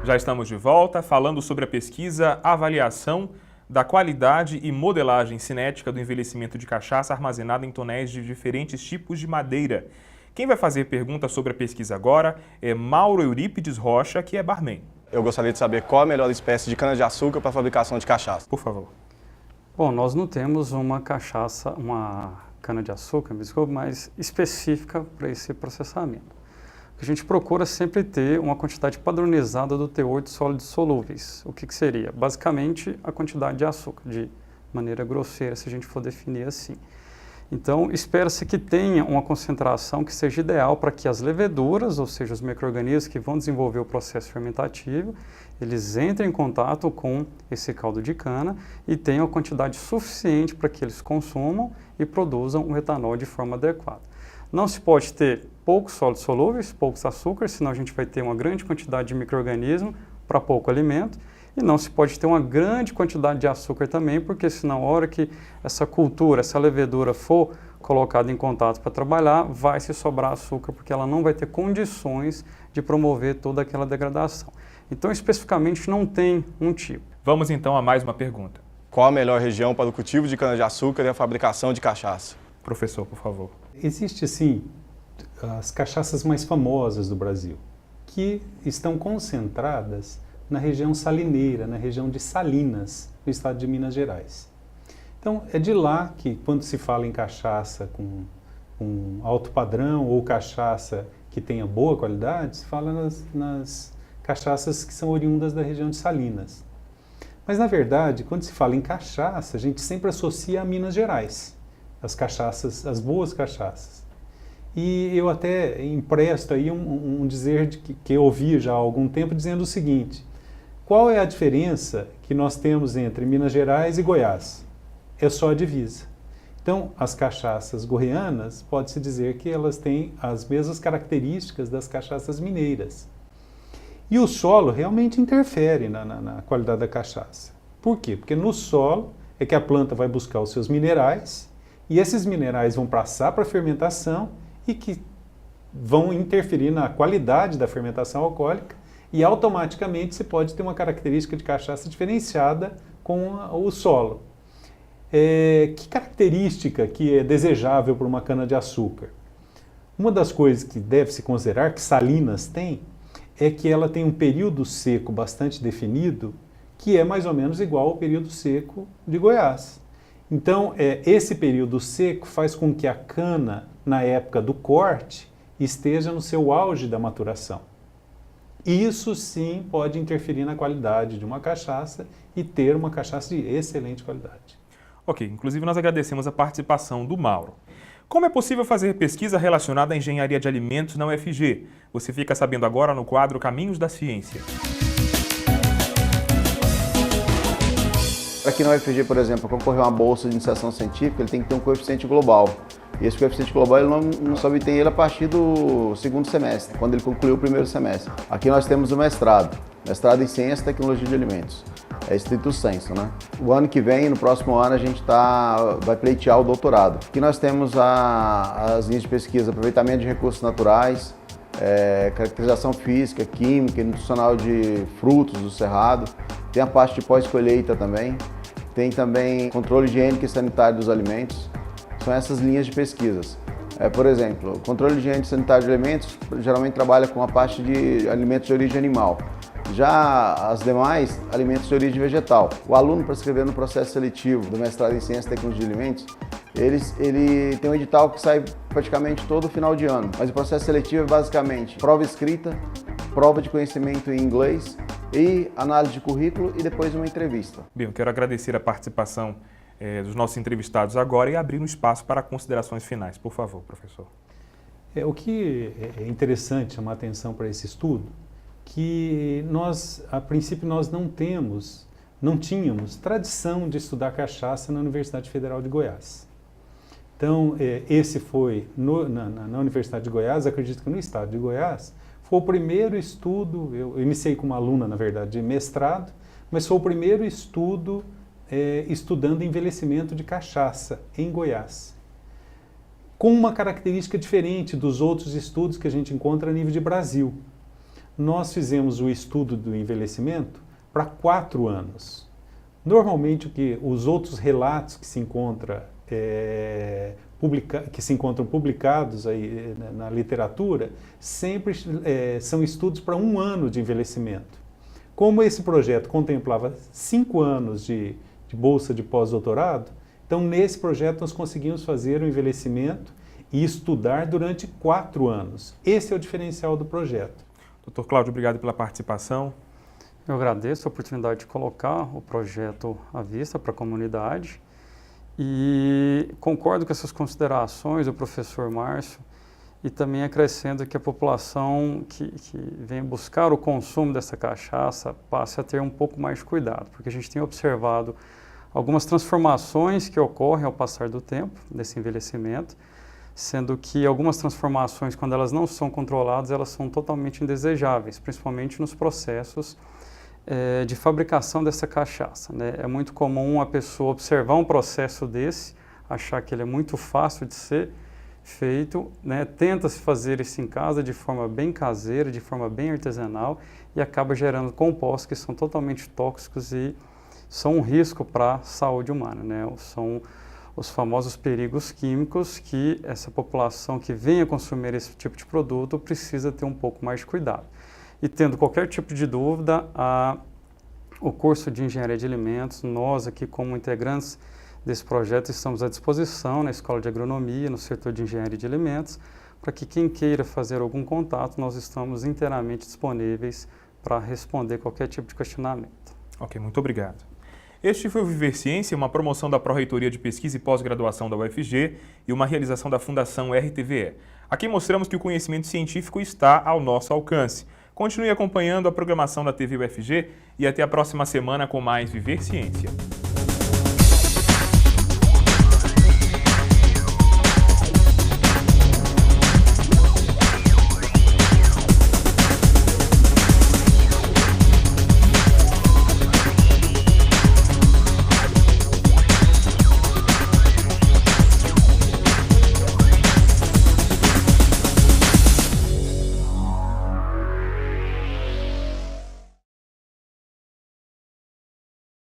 Já estamos de volta falando sobre a pesquisa Avaliação da Qualidade e Modelagem Cinética do Envelhecimento de Cachaça armazenada em tonéis de diferentes tipos de madeira. Quem vai fazer pergunta sobre a pesquisa agora é Mauro Eurípides Rocha, que é barman. Eu gostaria de saber qual a melhor espécie de cana-de-açúcar para a fabricação de cachaça. Por favor. Bom, nós não temos uma cana-de-açúcar, mais específica para esse processamento. A gente procura sempre ter uma quantidade padronizada do teor de sólidos solúveis. O que seria? Basicamente, a quantidade de açúcar, de maneira grosseira, se a gente for definir assim. Então, espera-se que tenha uma concentração que seja ideal para que as leveduras, ou seja, os micro-organismos que vão desenvolver o processo fermentativo, eles entrem em contato com esse caldo de cana e tenham a quantidade suficiente para que eles consumam e produzam o etanol de forma adequada. Não se pode ter poucos sólidos solúveis, poucos açúcares, senão a gente vai ter uma grande quantidade de micro-organismo para pouco alimento. E não se pode ter uma grande quantidade de açúcar também, porque senão, a hora que essa cultura, essa levedura for colocada em contato para trabalhar, vai se sobrar açúcar, porque ela não vai ter condições de promover toda aquela degradação. Então, especificamente, não tem um tipo. Vamos então a mais uma pergunta. Qual a melhor região para o cultivo de cana-de-açúcar e a fabricação de cachaça? Professor, por favor. Existe, sim, as cachaças mais famosas do Brasil, que estão concentradas na região salineira, na região de Salinas, no estado de Minas Gerais. Então, é de lá que, quando se fala em cachaça com alto padrão ou cachaça que tenha boa qualidade, se fala nas cachaças que são oriundas da região de Salinas. Mas, na verdade, quando se fala em cachaça, a gente sempre associa a Minas Gerais, as cachaças, as boas cachaças. E eu até empresto aí um dizer que eu ouvi já há algum tempo dizendo o seguinte: qual é a diferença que nós temos entre Minas Gerais e Goiás? É só a divisa. Então, as cachaças goianas, pode-se dizer que elas têm as mesmas características das cachaças mineiras. E o solo realmente interfere na qualidade da cachaça. Por quê? Porque no solo é que a planta vai buscar os seus minerais, e esses minerais vão passar para a fermentação e que vão interferir na qualidade da fermentação alcoólica, e automaticamente você pode ter uma característica de cachaça diferenciada com o solo. Que característica que é desejável para uma cana-de-açúcar? Uma das coisas que deve se considerar, que Salinas tem, é que ela tem um período seco bastante definido, que é mais ou menos igual ao período seco de Goiás. Então, esse período seco faz com que a cana, na época do corte, esteja no seu auge da maturação. Isso sim pode interferir na qualidade de uma cachaça e ter uma cachaça de excelente qualidade. Ok, inclusive nós agradecemos a participação do Mauro. Como é possível fazer pesquisa relacionada à engenharia de alimentos na UFG? Você fica sabendo agora no quadro Caminhos da Ciência. Para que na UFG, por exemplo, concorrer a uma bolsa de iniciação científica, ele tem que ter um coeficiente global. E esse coeficiente global ele não só obtém ele a partir do segundo semestre, quando ele concluiu o primeiro semestre. Aqui nós temos o mestrado em Ciência e Tecnologia de Alimentos. É estrito sensu, né? O ano que vem, no próximo ano, a gente vai pleitear o doutorado. Aqui nós temos as linhas de pesquisa, aproveitamento de recursos naturais, caracterização física, química e nutricional de frutos do cerrado. Tem a parte de pós-colheita também. Tem também controle higiênico e sanitário dos alimentos. São essas linhas de pesquisas. Por exemplo, controle higiênico e sanitário de alimentos geralmente trabalha com a parte de alimentos de origem animal. Já as demais, alimentos de origem vegetal. O aluno, para escrever no processo seletivo do mestrado em Ciência e Tecnologia de Alimentos, ele tem um edital que sai praticamente todo final de ano. Mas o processo seletivo é basicamente prova escrita, prova de conhecimento em inglês e análise de currículo e depois uma entrevista. Bem, eu quero agradecer a participação dos nossos entrevistados agora e abrir um espaço para considerações finais. Por favor, professor. O que é interessante chamar a atenção para esse estudo, que nós, a princípio, nós não tínhamos tradição de estudar cachaça na Universidade Federal de Goiás. Então, esse foi, na Universidade de Goiás, acredito que no estado de Goiás, foi o primeiro estudo, eu iniciei como aluna, na verdade, de mestrado, mas foi o primeiro estudo estudando envelhecimento de cachaça em Goiás, com uma característica diferente dos outros estudos que a gente encontra a nível de Brasil. nós fizemos o estudo do envelhecimento para 4 anos. Normalmente, os outros relatos que se encontram publicados aí na literatura sempre são estudos para 1 ano de envelhecimento. Como esse projeto contemplava 5 anos de bolsa de pós-doutorado, então nesse projeto nós conseguimos fazer o envelhecimento e estudar durante 4 anos. Esse é o diferencial do projeto. Dr. Cláudio, obrigado pela participação. Eu agradeço a oportunidade de colocar o projeto à vista para a comunidade e concordo com essas considerações do professor Márcio e também acrescento que a população que vem buscar o consumo dessa cachaça passe a ter um pouco mais de cuidado, porque a gente tem observado algumas transformações que ocorrem ao passar do tempo, desse envelhecimento, sendo que algumas transformações, quando elas não são controladas, elas são totalmente indesejáveis, principalmente nos processos de fabricação dessa cachaça, né? É muito comum a pessoa observar um processo desse, achar que ele é muito fácil de ser feito, né? Tenta-se fazer isso em casa de forma bem caseira, de forma bem artesanal e acaba gerando compostos que são totalmente tóxicos e são um risco para a saúde humana, né? São os famosos perigos químicos que essa população que venha consumir esse tipo de produto precisa ter um pouco mais de cuidado. E tendo qualquer tipo de dúvida, o curso de Engenharia de Alimentos, nós aqui como integrantes desse projeto estamos à disposição na Escola de Agronomia, no setor de Engenharia de Alimentos, para que quem queira fazer algum contato, nós estamos inteiramente disponíveis para responder qualquer tipo de questionamento. Ok, muito obrigado. Este foi o Viver Ciência, uma promoção da Pró-Reitoria de Pesquisa e Pós-Graduação da UFG e uma realização da Fundação RTVE. Aqui mostramos que o conhecimento científico está ao nosso alcance. Continue acompanhando a programação da TV UFG e até a próxima semana com mais Viver Ciência.